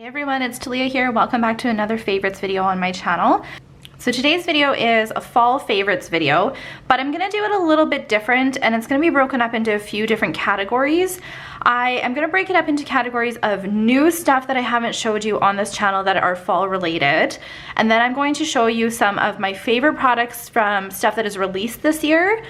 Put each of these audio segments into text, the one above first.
Hey everyone, it's Talia here. Welcome back to another favorites video on my channel. So today's video is a fall favorites video, but I'm gonna do it a little bit different and it's gonna be broken up into a few different categories. I am gonna break it up into categories of new stuff that I haven't showed you on this channel that are fall related. And then I'm going to show you some of my favorite products from stuff that is released this year.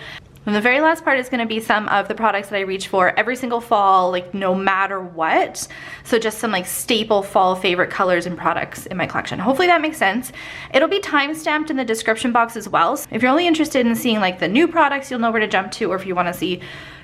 And the very last part is going to be some of the products that I reach for every single fall, like no matter what. So just some like staple fall favorite colors and products in my collection. Hopefully that makes sense. It'll be time-stamped in the description box as well. So if you're only interested in seeing like the new products, you'll know where to jump to, or if you want to see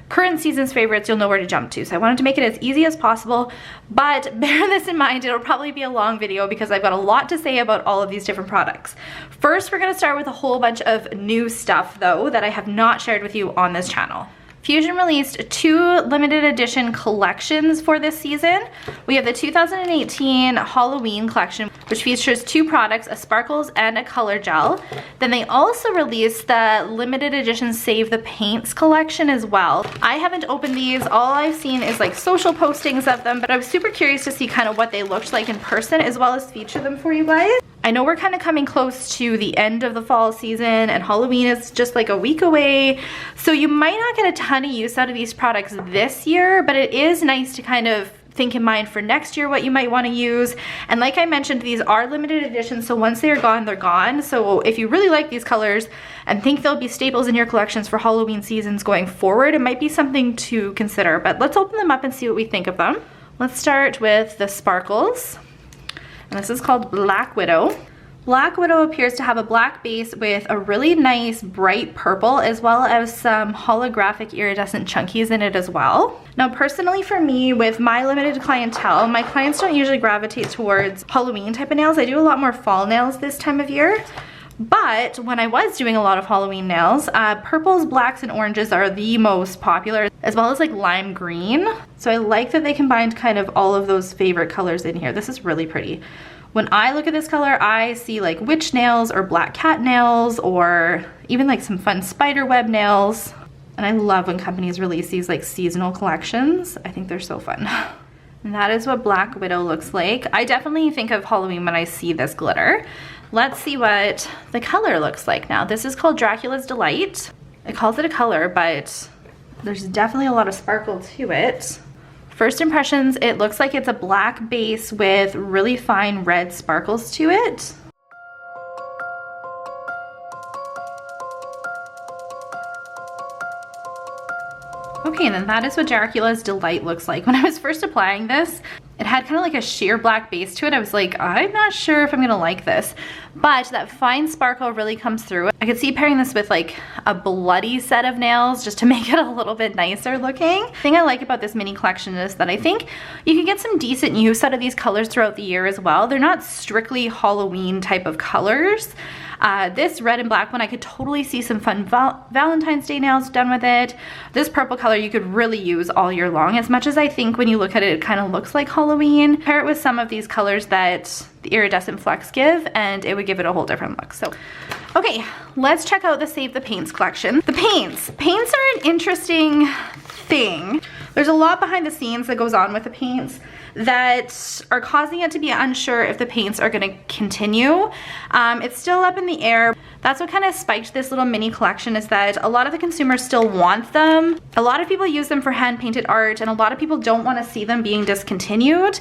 current season's favorites, you'll know where to jump to. So I wanted to make it as easy as possible, but bear this in mind, it'll probably be a long video because I've got a lot to say about all of these different products. First, we're gonna start with a whole bunch of new stuff though that I have not shared with you on this channel. Fuzion released two limited edition collections for this season. We have the 2018 Halloween collection, which features two products, a sparkles and a color gel. Then they also released the limited edition Save the Paintz collection as well. I haven't opened these. All I've seen is like social postings of them, but I was super curious to see kind of what they looked like in person as well as feature them for you guys. I know we're kind of coming close to the end of the fall season and Halloween is just like a week away. So you might not get a ton of use out of these products this year, but it is nice to kind of think in mind for next year what you might want to use. And like I mentioned, these are limited editions, so once they're gone, they're gone. So if you really like these colors and think they'll be staples in your collections for Halloween seasons going forward, it might be something to consider. But let's open them up and see what we think of them. Let's start with the sparkles. And this is called Black Widow. Black Widow appears to have a black base with a really nice bright purple as well as some holographic iridescent chunkies in it as well. Now personally for me, with my limited clientele, my clients don't usually gravitate towards Halloween type of nails. I do a lot more fall nails this time of year. But when I was doing a lot of Halloween nails, purples, blacks, and oranges are the most popular, as well as like lime green. So I like that they combined kind of all of those favorite colors in here. This is really pretty. When I look at this color, I see like witch nails or black cat nails or even like some fun spider web nails. And I love when companies release these like seasonal collections. I think they're so fun. And that is what Black Widow looks like. I definitely think of Halloween when I see this glitter. Let's see what the color looks like now. This is called Dracula's Delight. It calls it a color, but there's definitely a lot of sparkle to it. First impressions, it looks like it's a black base with really fine red sparkles to it. Okay, and then that is what Dracula's Delight looks like. When I was first applying this, it had kind of like a sheer black base to it. I was like, I'm not sure if I'm gonna like this. But that fine sparkle really comes through. I could see pairing this with like a bloody set of nails just to make it a little bit nicer looking. The thing I like about this mini collection is that I think you can get some decent use out of these colors throughout the year as well. They're not strictly Halloween type of colors. This red and black one, I could totally see some fun Valentine's Day nails done with it. This purple color you could really use all year long. As much as I think when you look at it, it kind of looks like Halloween. Pair it with some of these colors that the iridescent flecks give, and it would give it a whole different look. So, okay, let's check out the Save the Paintz collection. The Paintz. Paintz are an interesting thing. There's a lot behind the scenes that goes on with the paints that are causing it to be unsure if the paints are going to continue. It's still up in the air. That's what kind of spiked this little mini collection, is that a lot of the consumers still want them. A lot of people use them for hand painted art, and a lot of people don't want to see them being discontinued.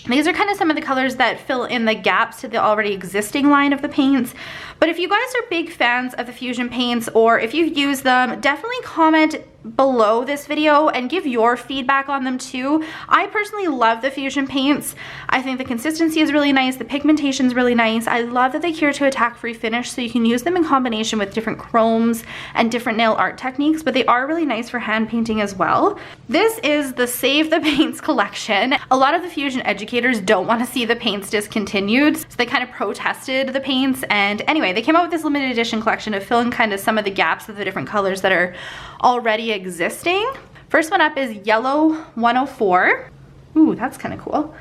These are kind of some of the colors that fill in the gaps to the already existing line of the paints. But if you guys are big fans of the Fuzion paints, or if you've used them, definitely comment below this video and give your feedback on them too. I personally love the Fuzion paints. I think the consistency is really nice, the pigmentation is really nice. I love that they cure to attack free finish, so you can use them in combination with different chromes and different nail art techniques, but they are really nice for hand painting as well. This is the Save the Paintz collection. A lot of the Fuzion educators don't want to see the paints discontinued, so they kind of protested the paints, and anyway, they came out with this limited edition collection to fill in kind of some of the gaps of the different colors that are already existing. First one up is Yellow 104. Ooh, that's kind of cool.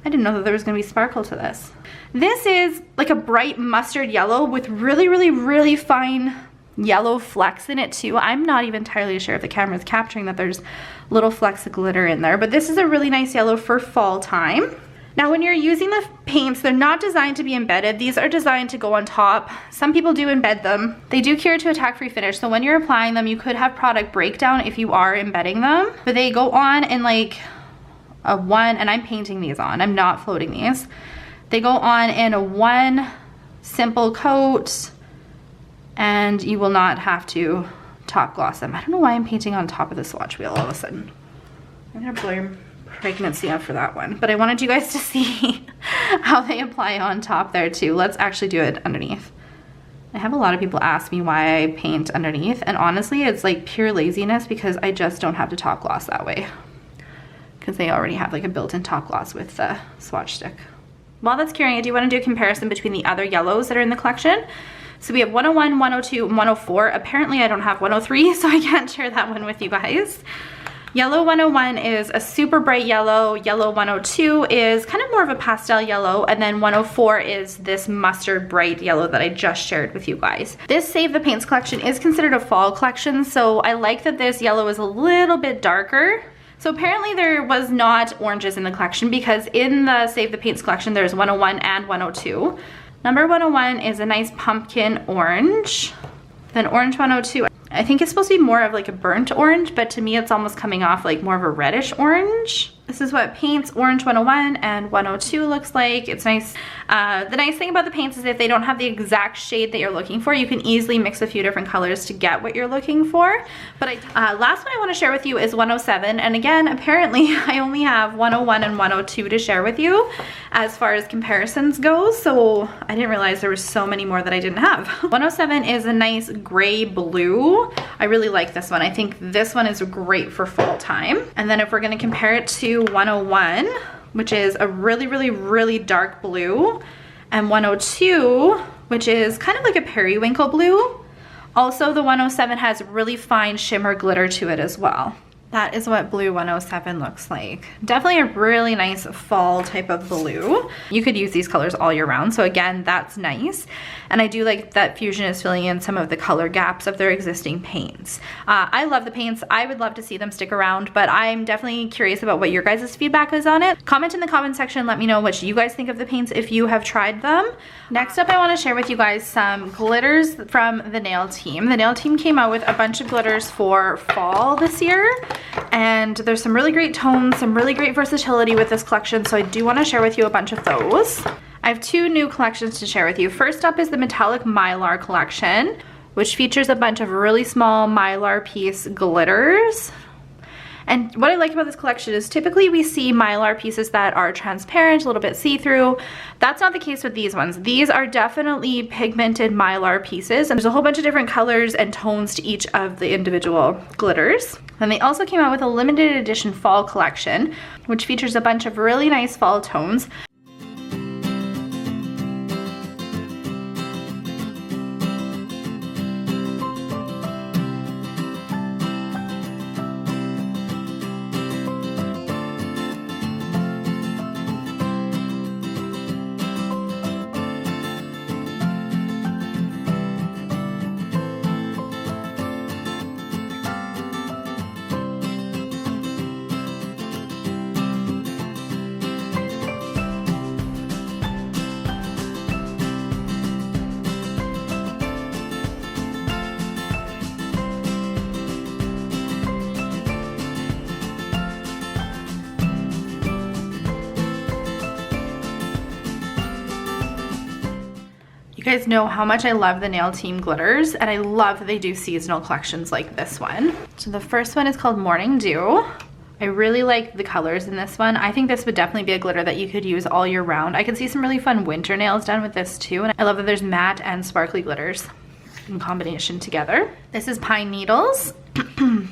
I didn't know that there was gonna be sparkle to this. This is like a bright mustard yellow with really fine yellow flecks in it too. I'm not even entirely sure if the camera is capturing that there's little flecks of glitter in there, but this is a really nice yellow for fall time. Now when you're using the paints, they're not designed to be embedded. These are designed to go on top. Some people do embed them. They do cure to attack-free finish, so when you're applying them, you could have product breakdown if you are embedding them. But they go on in like a one, and I'm painting these on, I'm not floating these. They go on in a one simple coat, and you will not have to top gloss them. I don't know why I'm painting on top of the swatch wheel all of a sudden. I'm gonna blame pregnancy up for that one, but I wanted you guys to see how they apply on top there too. Let's actually do it underneath. I have a lot of people ask me why I paint underneath, and honestly it's like pure laziness because I just don't have to top gloss that way, because they already have like a built-in top gloss with the swatch stick. While that's curing, I do want to do a comparison between the other yellows that are in the collection. So we have 101, 102, and 104. Apparently I don't have 103, so I can't share that one with you guys. Yellow 101 is a super bright yellow. Yellow 102 is kind of more of a pastel yellow. And then 104 is this mustard bright yellow that I just shared with you guys. This Save the Paints collection is considered a fall collection, so I like that this yellow is a little bit darker. So apparently there was not oranges in the collection, because in the Save the Paints collection there's 101 and 102. Number 101 is a nice pumpkin orange. Then orange 102, I think it's supposed to be more of like a burnt orange, but to me it's almost coming off like more of a reddish orange. This is what Paintz Orange 101 and 102 looks like. It's nice. The nice thing about the paints is if they don't have the exact shade that you're looking for, you can easily mix a few different colors to get what you're looking for. But last one I want to share with you is 107. And again, apparently I only have 101 and 102 to share with you as far as comparisons go. So I didn't realize there were so many more that I didn't have. 107 is a nice gray blue. I really like this one. I think this one is great for fall time. And then if we're going to compare it to 101, which is a really, really, really dark blue, and 102, which is kind of like a periwinkle blue. Also, the 107 has really fine shimmer glitter to it as well. That is what blue 107 looks like. Definitely a really nice fall type of blue. You could use these colors all year round, so again, that's nice. And I do like that Fuzion is filling in some of the color gaps of their existing paints. I love the paints. I would love to see them stick around, but I'm definitely curious about what your guys' feedback is on it. Comment in the comment section, let me know what you guys think of the paints if you have tried them. Next up, I want to share with you guys some glitters from the nail team. The nail team came out with a bunch of glitters for fall this year, and there's some really great tones, some really great versatility with this collection, so I do want to share with you a bunch of those. I have two new collections to share with you. First up is the Metallic Mylar collection, which features a bunch of really small Mylar piece glitters. And what I like about this collection is typically we see Mylar pieces that are transparent, a little bit see-through. That's not the case with these ones. These are definitely pigmented Mylar pieces, and there's a whole bunch of different colors and tones to each of the individual glitters. And they also came out with a limited edition fall collection, which features a bunch of really nice fall tones. You guys know how much I love the nail team glitters, and I love that they do seasonal collections like this one. So the first one is called Morning Dew. I really like the colors in this one. I think this would definitely be a glitter that you could use all year round. I could see some really fun winter nails done with this too, and I love that there's matte and sparkly glitters in combination together. This is Pine Needles.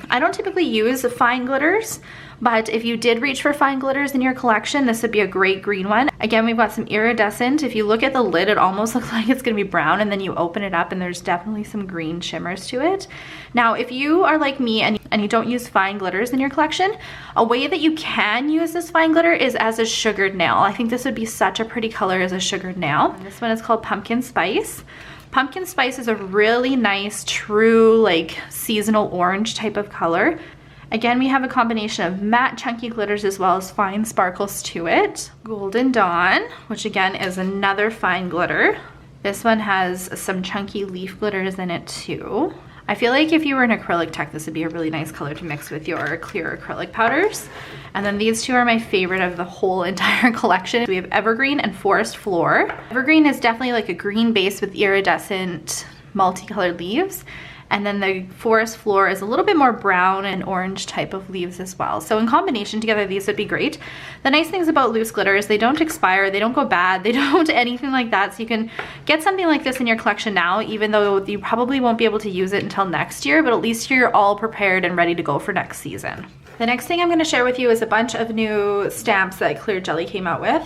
I don't typically use fine glitters, but if you did reach for fine glitters in your collection, this would be a great green one. Again, we've got some iridescent. If you look at the lid, it almost looks like it's gonna be brown, and then you open it up and there's definitely some green shimmers to it. Now, if you are like me and you don't use fine glitters in your collection, a way that you can use this fine glitter is as a sugared nail. I think this would be such a pretty color as a sugared nail. And this one is called Pumpkin Spice. Pumpkin Spice is a really nice, true, like seasonal orange type of color. Again, we have a combination of matte chunky glitters as well as fine sparkles to it. Golden Dawn, which again is another fine glitter. This one has some chunky leaf glitters in it too. I feel like if you were an acrylic tech, this would be a really nice color to mix with your clear acrylic powders. And then these two are my favorite of the whole entire collection. We have Evergreen and Forest Floor. Evergreen is definitely like a green base with iridescent multicolored leaves. And then the Forest Floor is a little bit more brown and orange type of leaves as well. So in combination together, these would be great. The nice things about loose glitters, they don't expire, they don't go bad, they don't anything like that. So you can get something like this in your collection now, even though you probably won't be able to use it until next year, but at least you're all prepared and ready to go for next season. The next thing I'm gonna share with you is a bunch of new stamps that Clear Jelly came out with.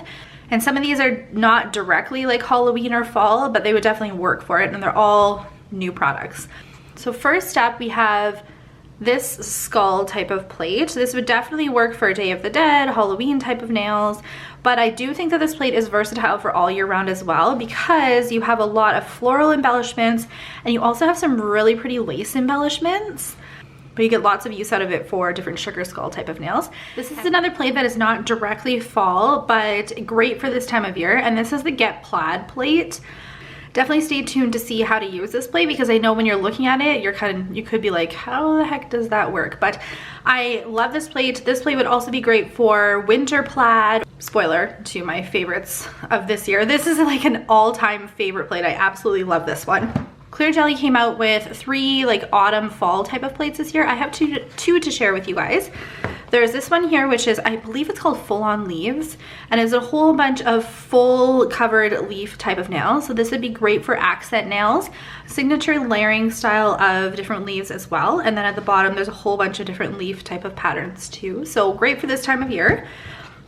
And some of these are not directly like Halloween or fall, but they would definitely work for it, and they're all new products. So first up, we have this skull type of plate. This would definitely work for Day of the Dead, Halloween type of nails, but I do think that this plate is versatile for all year round as well, because you have a lot of floral embellishments and you also have some really pretty lace embellishments, but you get lots of use out of it for different sugar skull type of nails. This is another plate that is not directly fall, but great for this time of year, and this is the Get Plaid plate. Definitely stay tuned to see how to use this plate, because I know when you're looking at it, you could be like, how the heck does that work? But I love this plate. This plate would also be great for winter plaid. Spoiler to my favorites of this year. This is like an all-time favorite plate. I absolutely love this one. Clear Jelly came out with 3 like autumn fall type of plates this year. I have two to share with you guys. There's this one here, which is, I believe it's called Full On Leaves, and it's a whole bunch of full covered leaf type of nails. So this would be great for accent nails, signature layering style of different leaves as well. And then at the bottom, there's a whole bunch of different leaf type of patterns too. So great for this time of year.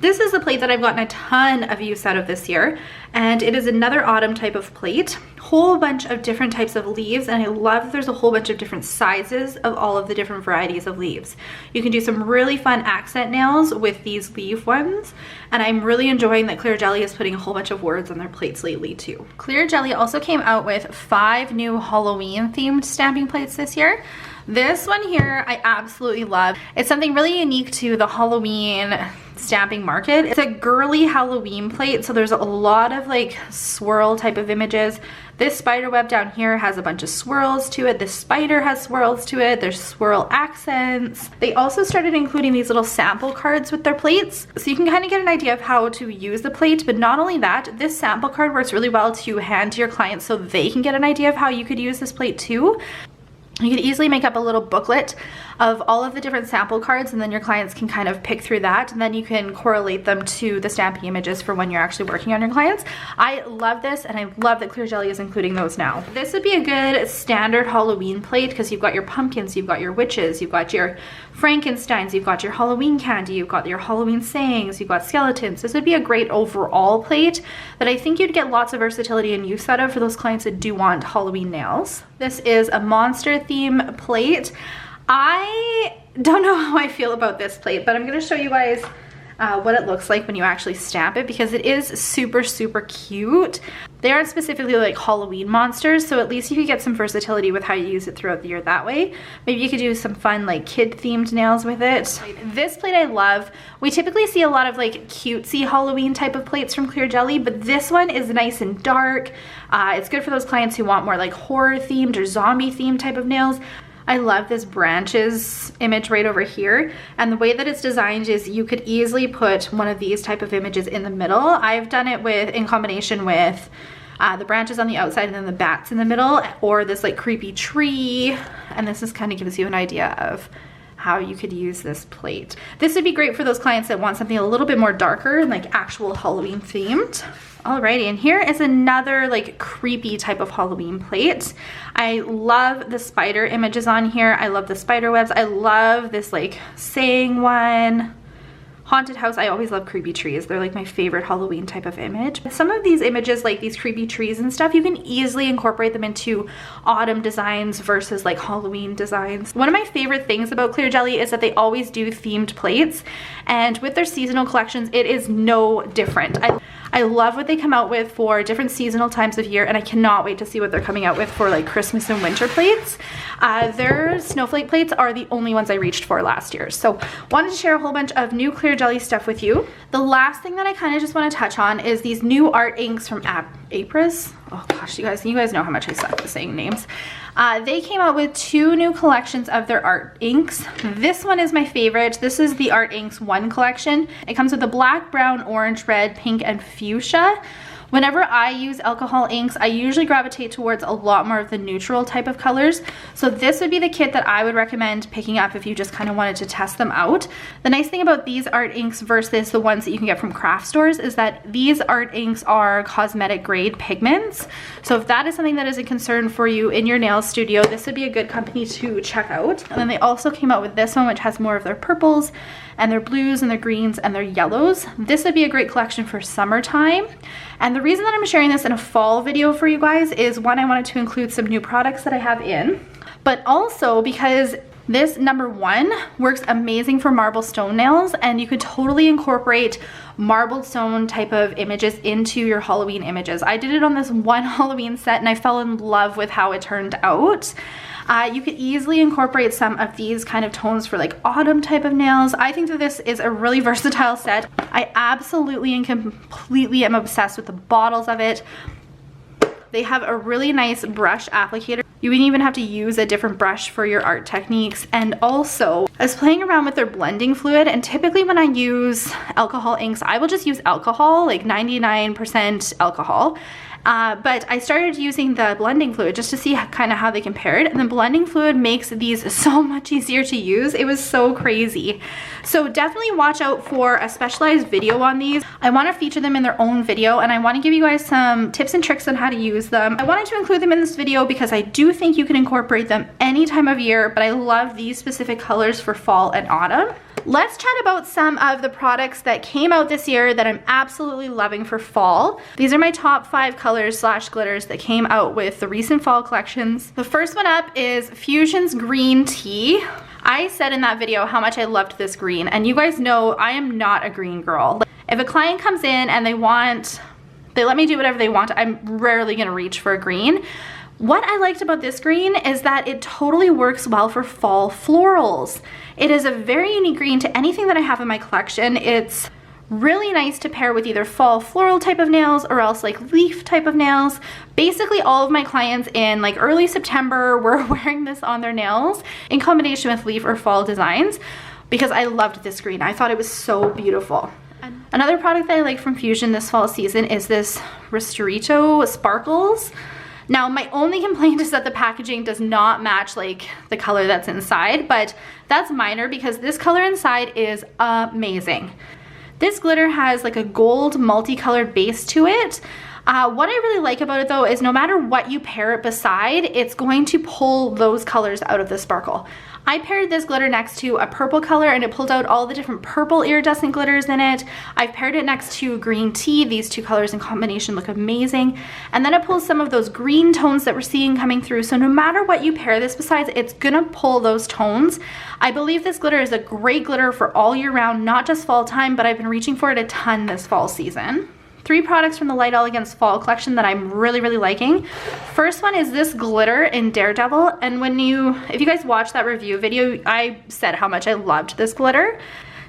This is a plate that I've gotten a ton of use out of this year, and it is another autumn type of plate. Whole bunch of different types of leaves, and I love that there's a whole bunch of different sizes of all of the different varieties of leaves. You can do some really fun accent nails with these leaf ones, and I'm really enjoying that Clear Jelly is putting a whole bunch of words on their plates lately too. Clear Jelly also came out with 5 new Halloween themed stamping plates this year. This one here I absolutely love. It's something really unique to the Halloween stamping market. It's a girly Halloween plate, so there's a lot of like swirl type of images. This spider web down here has a bunch of swirls to it. This spider has swirls to it. There's swirl accents. They also started including these little sample cards with their plates, so you can kind of get an idea of how to use the plate. But not only that, this sample card works really well to hand to your clients so they can get an idea of how you could use this plate too. You could easily make up a little booklet of all of the different sample cards, and then your clients can kind of pick through that, and then you can correlate them to the stamping images for when you're actually working on your clients. I love this, and I love that Clear Jelly is including those now. This would be a good standard Halloween plate because you've got your pumpkins, you've got your witches, you've got your Frankensteins, you've got your Halloween candy, you've got your Halloween sayings, you've got skeletons. This would be a great overall plate that I think you'd get lots of versatility and use out of for those clients that do want Halloween nails. This is a monster theme plate. I don't know how I feel about this plate, but I'm going to show you guys what it looks like when you actually stamp it, because it is super, super cute. They aren't specifically like Halloween monsters, so at least you could get some versatility with how you use it throughout the year that way. Maybe you could do some fun like kid themed nails with it. This plate I love. We typically see a lot of like cutesy Halloween type of plates from Clear Jelly, but this one is nice and dark. It's good for those clients who want more like horror themed or zombie themed type of nails. I love this branches image right over here, and the way that it's designed is you could easily put one of these type of images in the middle. I've done it in combination with the branches on the outside and then the bats in the middle, or this like creepy tree, and this just kind of gives you an idea of how you could use this plate. This would be great for those clients that want something a little bit more darker and like actual Halloween themed. Alrighty, and here is another like creepy type of Halloween plate. I love the spider images on here. I love the spider webs. I love this like saying one. Haunted house, I always love creepy trees. They're like my favorite Halloween type of image. Some of these images, like these creepy trees and stuff, you can easily incorporate them into autumn designs versus like Halloween designs. One of my favorite things about Clear Jelly is that they always do themed plates, and with their seasonal collections, it is no different. I love what they come out with for different seasonal times of year, and I cannot wait to see what they're coming out with for like Christmas and winter plates. Their snowflake plates are the only ones I reached for last year. So wanted to share a whole bunch of new clear jelly stuff with you. The last thing that I kind of just want to touch on is these new art inks from Apres. Oh gosh, you guys know how much I suck at saying names. They came out with 2 new collections of their art inks. This one is my favorite. This is the Art Inks 1 collection. It comes with the black, brown, orange, red, pink, and fuchsia. Whenever I use alcohol inks, I usually gravitate towards a lot more of the neutral type of colors. So this would be the kit that I would recommend picking up if you just kind of wanted to test them out. The nice thing about these art inks versus the ones that you can get from craft stores is that these art inks are cosmetic grade pigments. So if that is something that is a concern for you in your nail studio, this would be a good company to check out. And then they also came out with this one, which has more of their purples and their blues and their greens and their yellows. This would be a great collection for summertime. And the reason that I'm sharing this in a fall video for you guys is, one, I wanted to include some new products that I have in, but also because this #1 works amazing for marble stone nails, and you could totally incorporate marbled stone type of images into your Halloween images. I did it on this one Halloween set and I fell in love with how it turned out. You could easily incorporate some of these kind of tones for like autumn type of nails. I think that this is a really versatile set. I absolutely and completely am obsessed with the bottles of it. They have a really nice brush applicator. You wouldn't even have to use a different brush for your art techniques. And also, I was playing around with their blending fluid, and typically when I use alcohol inks, I will just use alcohol, like 99% alcohol. But I started using the blending fluid just to see kind of how they compared, and the blending fluid makes these so much easier to use. It was so crazy. So definitely watch out for a specialized video on these. I want to feature them in their own video, and I want to give you guys some tips and tricks on how to use them. I wanted to include them in this video because I do think you can incorporate them any time of year, but I love these specific colors for fall and autumn. Let's chat about some of the products that came out this year that I'm absolutely loving for fall. These are my top 5 colors / glitters that came out with the recent fall collections. The first one up is Fuzion's Green Tea. I said in that video how much I loved this green, and you guys know I am not a green girl. If a client comes in and they let me do whatever they want, I'm rarely gonna reach for a green. What I liked about this green is that it totally works well for fall florals. It is a very unique green to anything that I have in my collection. It's really nice to pair with either fall floral type of nails or else like leaf type of nails. Basically all of my clients in like early September were wearing this on their nails in combination with leaf or fall designs because I loved this green. I thought it was so beautiful. Another product that I like from Fuzion this fall season is this Ristorito Sparkles. Now, my only complaint is that the packaging does not match like the color that's inside, but that's minor because this color inside is amazing. This glitter has like a gold multicolored base to it. What I really like about it though is no matter what you pair it beside, it's going to pull those colors out of the sparkle. I paired this glitter next to a purple color and it pulled out all the different purple iridescent glitters in it. I've paired it next to green tea. These 2 colors in combination look amazing. And then it pulls some of those green tones that we're seeing coming through. So no matter what you pair this besides, it's gonna pull those tones. I believe this glitter is a great glitter for all year round, not just fall time, but I've been reaching for it a ton this fall season. 3 products from the Light Elegance Fall collection that I'm really liking. First one is this glitter in Daredevil, and if you guys watched that review video, I said how much I loved this glitter.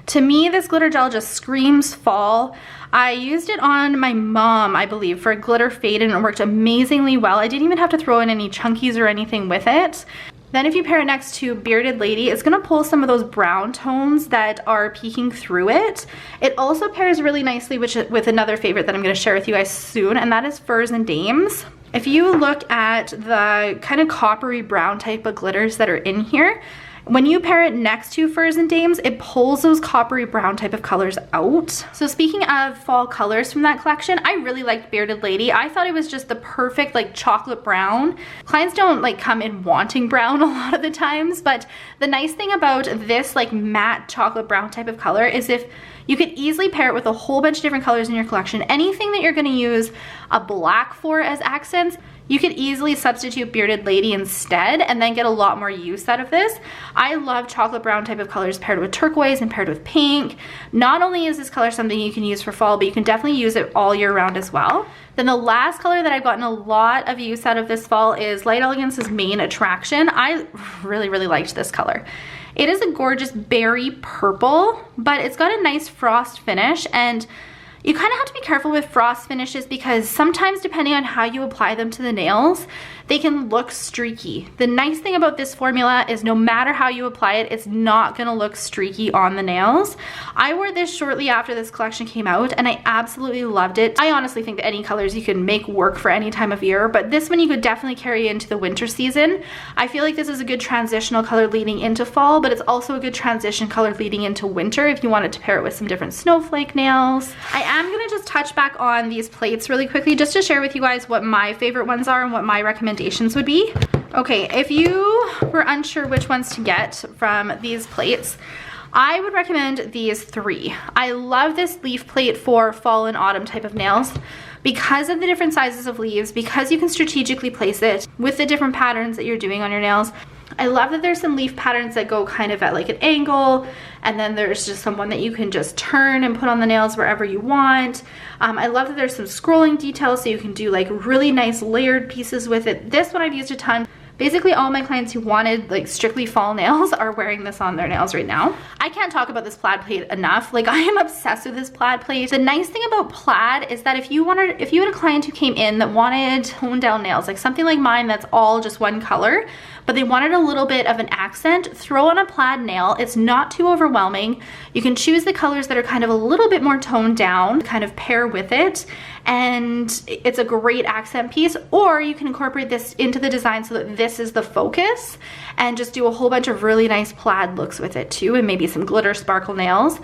To me, this glitter gel just screams fall. I used it on my mom, I believe, for a glitter fade, and it worked amazingly well. I didn't even have to throw in any chunkies or anything with it. Then if you pair it next to Bearded Lady, it's gonna pull some of those brown tones that are peeking through it. It also pairs really nicely with another favorite that I'm gonna share with you guys soon, and that is Furs and Dames. If you look at the kind of coppery brown type of glitters that are in here, when you pair it next to Furs and Dames, it pulls those coppery brown type of colors out. So speaking of fall colors from that collection, I really liked Bearded Lady. I thought it was just the perfect like chocolate brown. Clients don't like come in wanting brown a lot of the times, but the nice thing about this like matte chocolate brown type of color is if You could easily pair it with a whole bunch of different colors in your collection. Anything that you're gonna use a black for as accents, you could easily substitute Bearded Lady instead and then get a lot more use out of this. I love chocolate brown type of colors paired with turquoise and paired with pink. Not only is this color something you can use for fall, but you can definitely use it all year round as well. Then the last color that I've gotten a lot of use out of this fall is Light Elegance's Main Attraction. I really, really liked this color. It is a gorgeous berry purple, but it's got a nice frost finish, and you kind of have to be careful with frost finishes because sometimes depending on how you apply them to the nails, they can look streaky. The nice thing about this formula is no matter how you apply it, it's not gonna look streaky on the nails. I wore this shortly after this collection came out and I absolutely loved it. I honestly think that any colors you can make work for any time of year, but this one you could definitely carry into the winter season. I feel like this is a good transitional color leading into fall, but it's also a good transition color leading into winter if you wanted to pair it with some different snowflake nails. I am gonna just touch back on these plates really quickly just to share with you guys what my favorite ones are and what my recommendations would be. Okay, if you were unsure which ones to get from these plates, I would recommend these three. I love this leaf plate for fall and autumn type of nails because of the different sizes of leaves, because you can strategically place it with the different patterns that you're doing on your nails. I love that there's some leaf patterns that go kind of at like an angle, and then there's just some one that you can just turn and put on the nails wherever you want. I love that there's some scrolling details so you can do like really nice layered pieces with it. This one I've used a ton. Basically all my clients who wanted like strictly fall nails are wearing this on their nails right now. I can't talk about this plaid plate enough. Like I am obsessed with this plaid plate. The nice thing about plaid is that if you had a client who came in that wanted toned down nails, like something like mine that's all just one color, but they wanted a little bit of an accent, throw on a plaid nail. It's not too overwhelming. You can choose the colors that are kind of a little bit more toned down, kind of pair with it, and it's a great accent piece. Or you can incorporate this into the design so that this is the focus and just do a whole bunch of really nice plaid looks with it too, and maybe some glitter sparkle nails.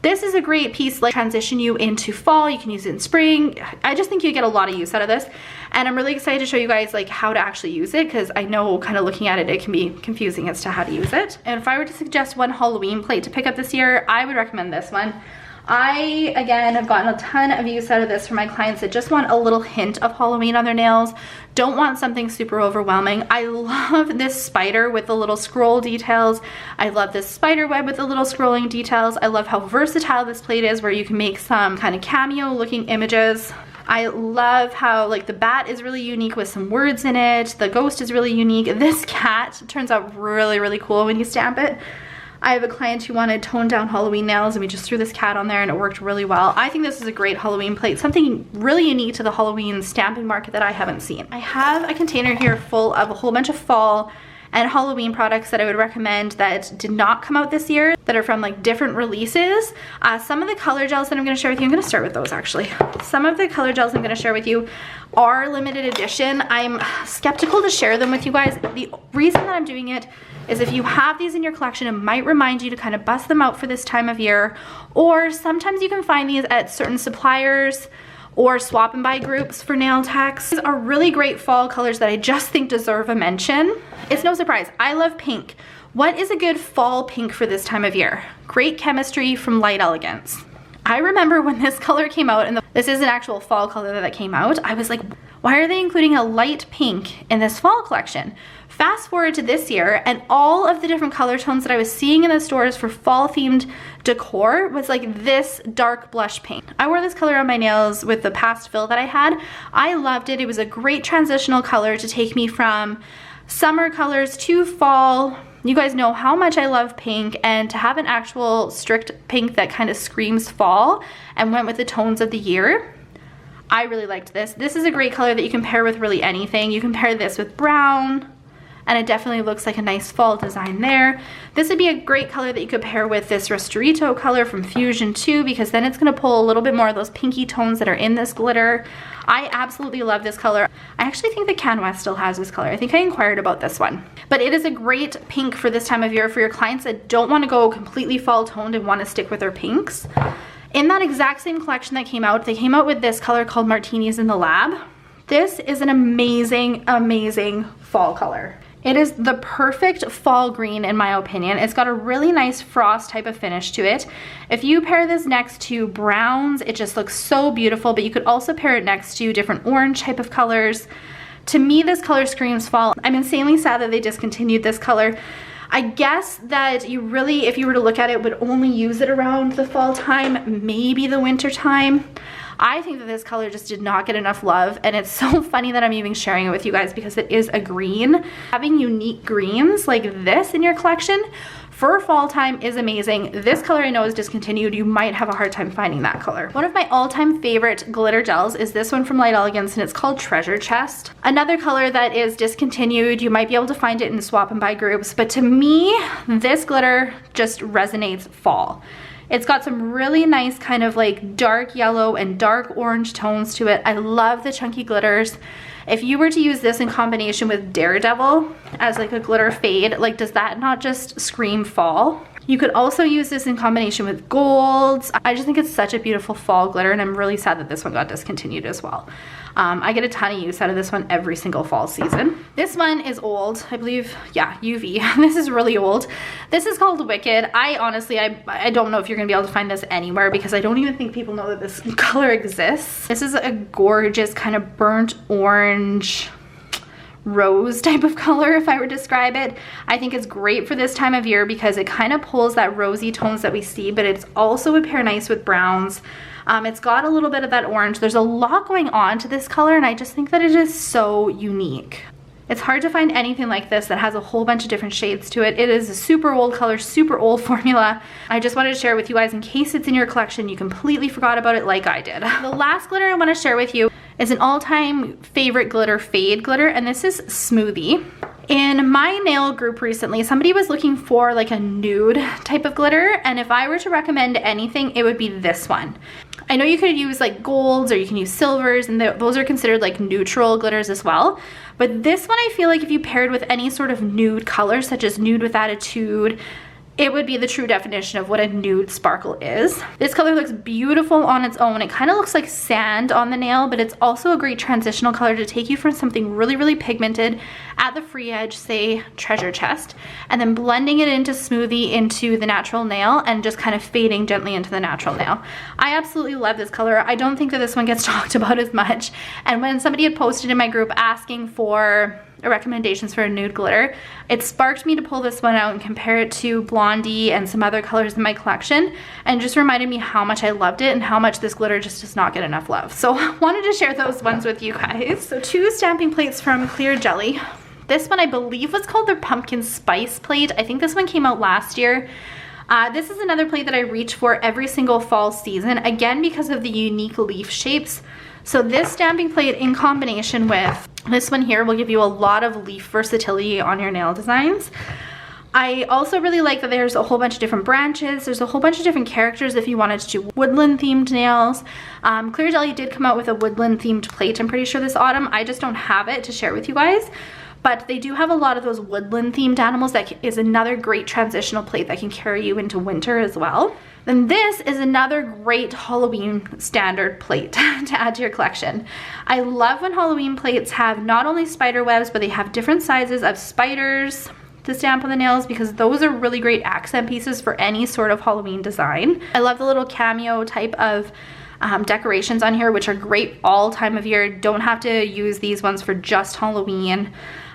This is a great piece like transition you into fall. You can use it in spring. I just think you get a lot of use out of this, and I'm really excited to show you guys like how to actually use it, because I know kind of looking at it, it can be confusing as to how to use it. And if I were to suggest one Halloween plate to pick up this year, I would recommend this one. I, again, have gotten a ton of use out of this for my clients that just want a little hint of Halloween on their nails, don't want something super overwhelming. I love this spider with the little scroll details. I love this spider web with the little scrolling details. I love how versatile this plate is, where you can make some kind of cameo looking images. I love how like the bat is really unique with some words in it. The ghost is really unique. This cat turns out really, really cool when you stamp it. I have a client who wanted toned down Halloween nails and we just threw this cat on there and it worked really well. I think this is a great Halloween plate, something really unique to the Halloween stamping market that I haven't seen. I have a container here full of a whole bunch of fall and Halloween products that I would recommend that did not come out this year, that are from like different releases. Some of the color gels that I'm gonna share with you, I'm gonna start with those actually. Some of the color gels I'm gonna share with you are limited edition. I'm skeptical to share them with you guys. The reason that I'm doing it is if you have these in your collection, it might remind you to kind of bust them out for this time of year, or sometimes you can find these at certain suppliers or swap and buy groups for nail techs. These are really great fall colors that I just think deserve a mention. It's no surprise, I love pink. What is a good fall pink for this time of year? Great Chemistry from Light Elegance. I remember when this color came out, and this is an actual fall color that came out, I was like, why are they including a light pink in this fall collection? Fast forward to this year, and all of the different color tones that I was seeing in the stores for fall themed decor was like this dark blush pink. I wore this color on my nails with the past fill that I had. I loved it. It was a great transitional color to take me from summer colors to fall. You guys know how much I love pink, and to have an actual strict pink that kind of screams fall and went with the tones of the year, I really liked this. This is a great color that you can pair with really anything. You can pair this with brown, and it definitely looks like a nice fall design there. This would be a great color that you could pair with this Restorito color from Fuzion too, because then it's gonna pull a little bit more of those pinky tones that are in this glitter. I absolutely love this color. I actually think that Can West still has this color. I think I inquired about this one. But it is a great pink for this time of year for your clients that don't wanna go completely fall toned and wanna stick with their pinks. In that exact same collection that came out, they came out with this color called Martinis in the Lab. This is an amazing, amazing fall color. It is the perfect fall green in my opinion. It's got a really nice frost type of finish to it. If you pair this next to browns, it just looks so beautiful, but you could also pair it next to different orange type of colors. To me, this color screams fall. I'm insanely sad that they discontinued this color. I guess that you really, if you were to look at it, would only use it around the fall time, maybe the winter time. I think that this color just did not get enough love, and it's so funny that I'm even sharing it with you guys because it is a green. Having unique greens like this in your collection for fall time is amazing. This color I know is discontinued. You might have a hard time finding that color. One of my all-time favorite glitter gels is this one from Light Elegance, and it's called Treasure Chest. Another color that is discontinued. You might be able to find it in swap and buy groups, but to me, this glitter just resonates fall. It's got some really nice kind of like dark yellow and dark orange tones to it. I love the chunky glitters. If you were to use this in combination with Daredevil as like a glitter fade, like does that not just scream fall? You could also use this in combination with golds. I just think it's such a beautiful fall glitter, and I'm really sad that this one got discontinued as well. I get a ton of use out of this one every single fall season. This one is old, I believe, yeah, UV. This is really old. This is called Wicked. I honestly, I don't know if you're gonna be able to find this anywhere because I don't even think people know that this color exists. This is a gorgeous kind of burnt orange, rose type of color, if I were to describe it. I think it's great for this time of year because it kind of pulls that rosy tones that we see, but it's also would pair nice with browns. It's got a little bit of that orange. There's a lot going on to this color, and I just think that it is so unique. It's hard to find anything like this that has a whole bunch of different shades to it. It is a super old color, super old formula. I just wanted to share it with you guys in case it's in your collection. You completely forgot about it like I did. The last glitter I want to share with you is an all-time favorite glitter, fade glitter, and this is Smoothie. In my nail group recently, somebody was looking for like a nude type of glitter, and if I were to recommend anything, it would be this one. I know you could use like golds or you can use silvers, and those are considered like neutral glitters as well. But this one, I feel like if you paired with any sort of nude color, such as Nude with Attitude, it would be the true definition of what a nude sparkle is. This color looks beautiful on its own. It kind of looks like sand on the nail, but it's also a great transitional color to take you from something really, really pigmented at the free edge, say Treasure Chest, and then blending it into Smoothie into the natural nail and just kind of fading gently into the natural nail. I absolutely love this color. I don't think that this one gets talked about as much. And when somebody had posted in my group asking for recommendations for a nude glitter, it sparked me to pull this one out and compare it to Blondie and some other colors in my collection, and just reminded me how much I loved it and how much this glitter just does not get enough love. So I wanted to share those ones with you guys. So 2 stamping plates from Clear Jelly. This one I believe was called their Pumpkin Spice plate. I think this one came out last year. This is another plate that I reach for every single fall season, again because of the unique leaf shapes. So this stamping plate in combination with this one here will give you a lot of leaf versatility on your nail designs. I also really like that there's a whole bunch of different branches. There's a whole bunch of different characters if you wanted to do woodland themed nails. Clear Jelly did come out with a woodland themed plate, I'm pretty sure, this autumn. I just don't have it to share with you guys. But they do have a lot of those woodland themed animals. That is another great transitional plate that can carry you into winter as well. Then this is another great Halloween standard plate to add to your collection. I love when Halloween plates have not only spider webs, but they have different sizes of spiders to stamp on the nails, because those are really great accent pieces for any sort of Halloween design. I love the little cameo type of decorations on here, which are great all time of year. Don't have to use these ones for just Halloween.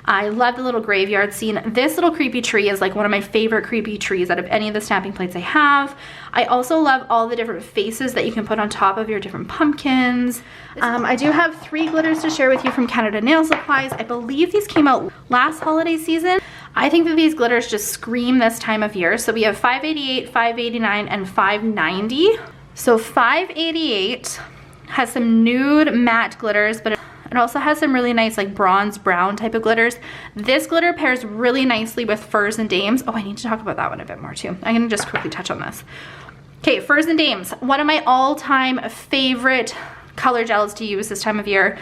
I love the little graveyard scene. This little creepy tree is like one of my favorite creepy trees out of any of the stamping plates I have. I also love all the different faces that you can put on top of your different pumpkins. I do have 3 glitters to share with you from Canada Nail Supplies. I believe these came out last holiday season. I think that these glitters just scream this time of year. So we have 588, 589, and 590. So 588 has some nude matte glitters, but it also has some really nice like bronze brown type of glitters. This glitter pairs really nicely with Furs and Dames. Oh, I need to talk about that one a bit more too. I'm gonna just quickly touch on this. Okay, Furs and Dames, one of my all-time favorite color gels to use this time of year.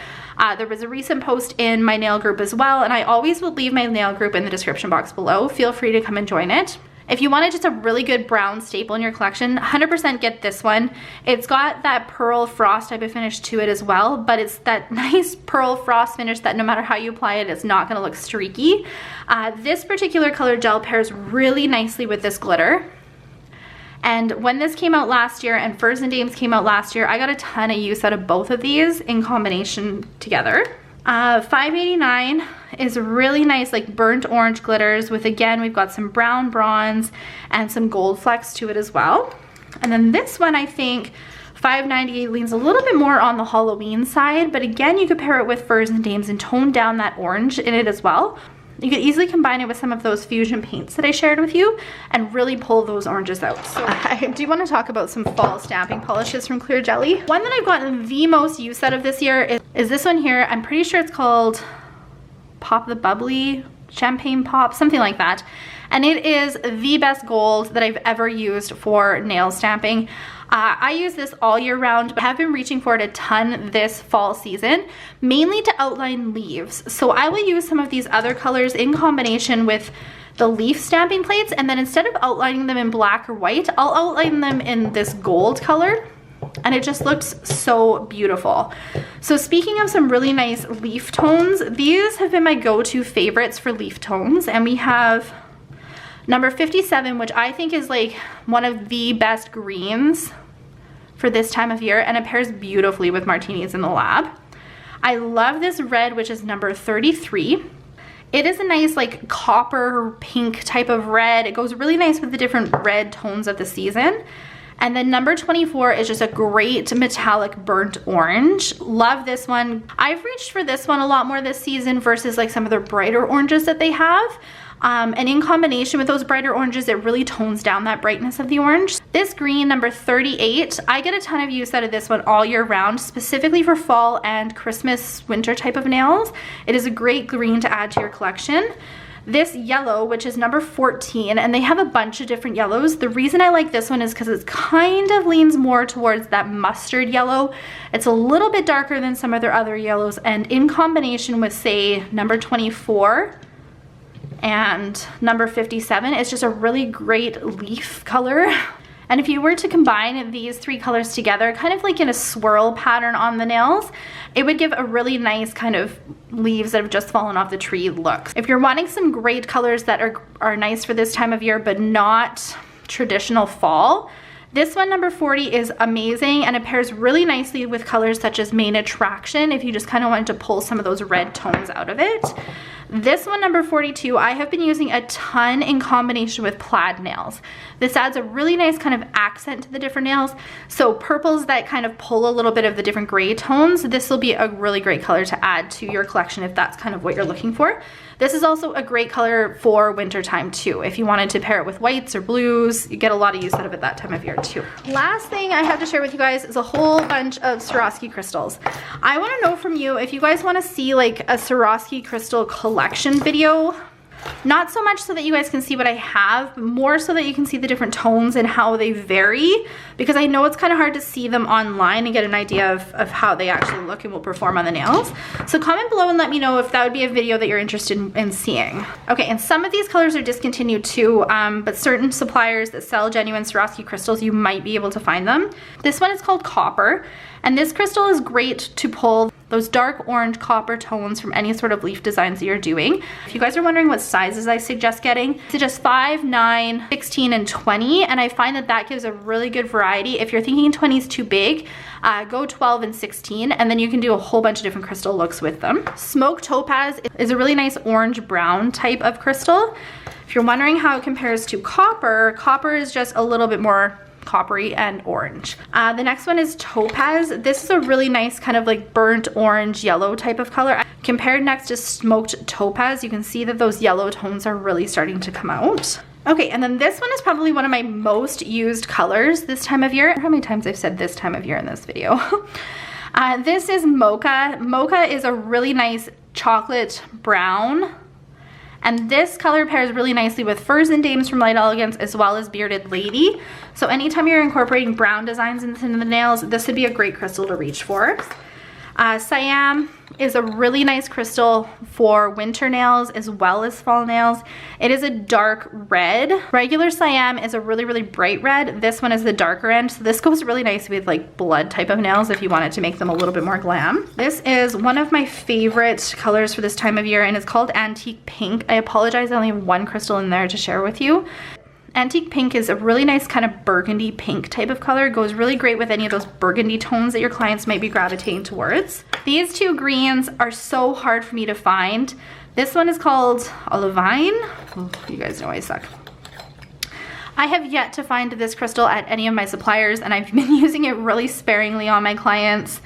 There was a recent post in my nail group as well, and I always will leave my nail group in the description box below. Feel free to come and join it. If you wanted just a really good brown staple in your collection, 100% get this one. It's got that pearl frost type of finish to it as well, but it's that nice pearl frost finish that no matter how you apply it, it's not gonna look streaky. This particular color gel pairs really nicely with this glitter. And when this came out last year and Furs and Dames came out last year, I got a ton of use out of both of these in combination together. $5.89 is really nice, like burnt orange glitters with, again, we've got some brown bronze and some gold flecks to it as well. And then this one, I think $5.98 leans a little bit more on the Halloween side, but again, you could pair it with Furs and Dames and tone down that orange in it as well. You could easily combine it with some of those Fuzion paints that I shared with you and really pull those oranges out. So I do want to talk about some fall stamping polishes from Clear Jelly. One that I've gotten the most use out of this year is this one here. I'm pretty sure it's called Pop the Bubbly, Champagne Pop, something like that. And it is the best gold that I've ever used for nail stamping. I use this all year round, but I have been reaching for it a ton this fall season, mainly to outline leaves. So I will use some of these other colors in combination with the leaf stamping plates, and then instead of outlining them in black or white, I'll outline them in this gold color, and it just looks so beautiful. So speaking of some really nice leaf tones, these have been my go-to favorites for leaf tones, and we have number 57, which I think is like one of the best greens for this time of year, and it pairs beautifully with martinis in the lab. I love this red, which is number 33. It is a nice like copper pink type of red. It goes really nice with the different red tones of the season. And then number 24 is just a great metallic burnt orange. Love this one. I've reached for this one a lot more this season versus like some of the brighter oranges that they have. And in combination with those brighter oranges, it really tones down that brightness of the orange. This green, number 38, I get a ton of use out of this one all year round, specifically for fall and Christmas, winter type of nails. It is a great green to add to your collection. This yellow, which is number 14, and they have a bunch of different yellows. The reason I like this one is because it kind of leans more towards that mustard yellow. It's a little bit darker than some of their other yellows, and in combination with, say, number 24, and number 57, it's just a really great leaf color. And if you were to combine these three colors together, kind of like in a swirl pattern on the nails, it would give a really nice kind of leaves that have just fallen off the tree look. If you're wanting some great colors that are nice for this time of year, but not traditional fall, this one, number 40, is amazing, and it pairs really nicely with colors such as Main Attraction if you just kind of wanted to pull some of those red tones out of it. This one, number 42, I have been using a ton in combination with plaid nails. This adds a really nice kind of accent to the different nails. So purples that kind of pull a little bit of the different gray tones, this will be a really great color to add to your collection if that's kind of what you're looking for. This is also a great color for winter time too. If you wanted to pair it with whites or blues, you get a lot of use out of it that time of year too. Last thing I have to share with you guys is a whole bunch of Swarovski crystals. I want to know from you if you guys want to see like a Swarovski crystal collection video. Not so much so that you guys can see what I have, but more so that you can see the different tones and how they vary, because I know it's kind of hard to see them online and get an idea of how they actually look and will perform on the nails. So comment below and let me know if that would be a video that you're interested in seeing. Okay, and some of these colors are discontinued too, but certain suppliers that sell genuine Swarovski crystals, you might be able to find them. This one is called Copper, and this crystal is great to pull those dark orange copper tones from any sort of leaf designs that you're doing. If you guys are wondering what sizes I suggest getting, I suggest 5, 9, 16, and 20, and I find that that gives a really good variety. If you're thinking 20 is too big, go 12 and 16, and then you can do a whole bunch of different crystal looks with them. Smoked Topaz is a really nice orange-brown type of crystal. If you're wondering how it compares to copper, copper is just a little bit more coppery and orange. The next one is Topaz. This is a really nice kind of like burnt orange yellow type of color. Compared next to Smoked Topaz, you can see that those yellow tones are really starting to come out. Okay, and then this one is probably one of my most used colors this time of year. How many times I've said this time of year in this video. This is Mocca. Mocca is a really nice chocolate brown. And this color pairs really nicely with Furs and Dames from Light Elegance, as well as Bearded Lady. So anytime you're incorporating brown designs into the nails, this would be a great crystal to reach for. Siam, is a really nice crystal for winter nails as well as fall nails. It is a dark red. Regular Siam is a really, really bright red. This one is the darker end. So this goes really nice with like blood type of nails if you wanted to make them a little bit more glam. This is one of my favorite colors for this time of year, and it's called Antique Pink. I apologize, I only have one crystal in there to share with you. Antique Pink is a really nice kind of burgundy pink type of color. It goes really great with any of those burgundy tones that your clients might be gravitating towards. These two greens are so hard for me to find. This one is called Olivine. Oh, you guys know I suck. I have yet to find this crystal at any of my suppliers, and I've been using it really sparingly on my clients.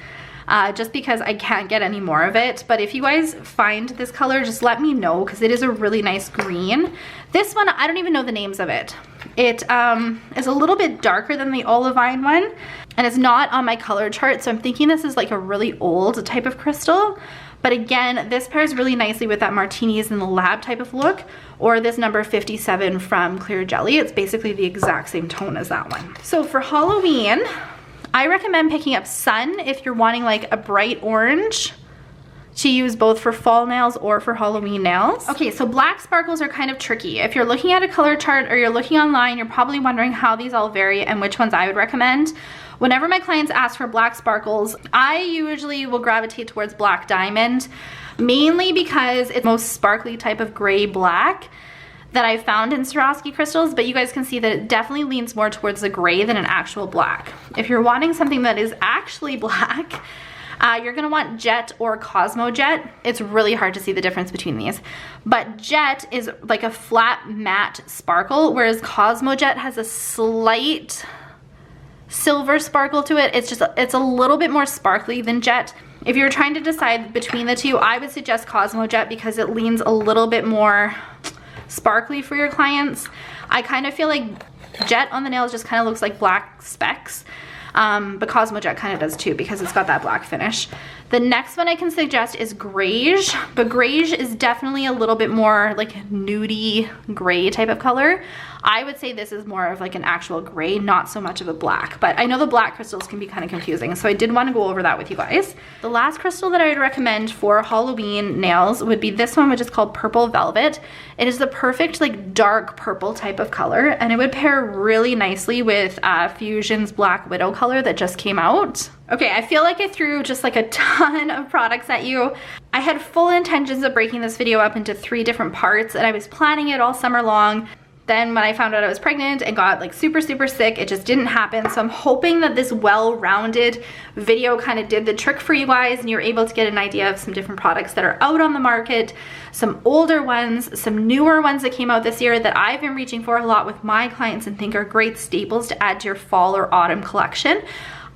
Just because I can't get any more of it. But if you guys find this color, just let me know, because it is a really nice green. This one, I don't even know the names of it. It is a little bit darker than the Olivine one, and it's not on my color chart, so I'm thinking this is like a really old type of crystal. But again, this pairs really nicely with that Martinis in the Lab type of look, or this number 57 from Clear Jelly. It's basically the exact same tone as that one. So for Halloween, I recommend picking up Sun if you're wanting like a bright orange to use both for fall nails or for Halloween nails. Okay, so black sparkles are kind of tricky. If you're looking at a color chart or you're looking online, you're probably wondering how these all vary and which ones I would recommend. Whenever my clients ask for black sparkles, I usually will gravitate towards black diamond, mainly because it's the most sparkly type of gray black that I found in Swarovski crystals, but you guys can see that it definitely leans more towards the gray than an actual black. If you're wanting something that is actually black, you're gonna want Jet or CosmoJet. It's really hard to see the difference between these. But Jet is like a flat matte sparkle, whereas CosmoJet has a slight silver sparkle to it. It's a little bit more sparkly than Jet. If you're trying to decide between the two, I would suggest CosmoJet because it leans a little bit more sparkly for your clients. I kind of feel like Jet on the nails just kind of looks like black specks, but CosmoJet kind of does too because it's got that black finish. The next one I can suggest is Greige, but Greige is definitely a little bit more like nudie gray type of color. I would say this is more of like an actual gray, not so much of a black, but I know the black crystals can be kind of confusing, so I did want to go over that with you guys. The last crystal that I would recommend for Halloween nails would be this one, which is called Purple Velvet. It is the perfect like dark purple type of color, and it would pair really nicely with Fuzion's Black Widow color that just came out. Okay, I feel like I threw just like a ton of products at you. I had full intentions of breaking this video up into 3 different parts, and I was planning it all summer long. Then when I found out I was pregnant and got like super sick, it just didn't happen. So I'm hoping that this well-rounded video kind of did the trick for you guys and you're able to get an idea of some different products that are out on the market, some older ones, some newer ones that came out this year that I've been reaching for a lot with my clients and think are great staples to add to your fall or autumn collection.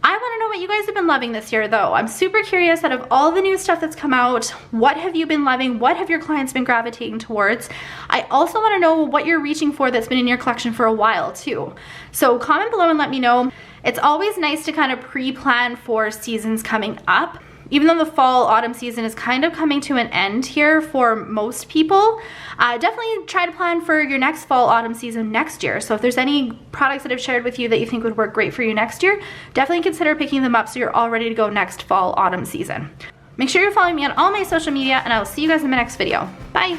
I want to know what you guys have been loving this year though. I'm super curious, out of all the new stuff that's come out, what have you been loving? What have your clients been gravitating towards? I also want to know what you're reaching for that's been in your collection for a while too. So comment below and let me know. It's always nice to kind of pre-plan for seasons coming up. Even though the fall autumn season is kind of coming to an end here for most people, definitely try to plan for your next fall autumn season next year. So if there's any products that I've shared with you that you think would work great for you next year, definitely consider picking them up so you're all ready to go next fall autumn season. Make sure you're following me on all my social media, and I will see you guys in my next video. Bye.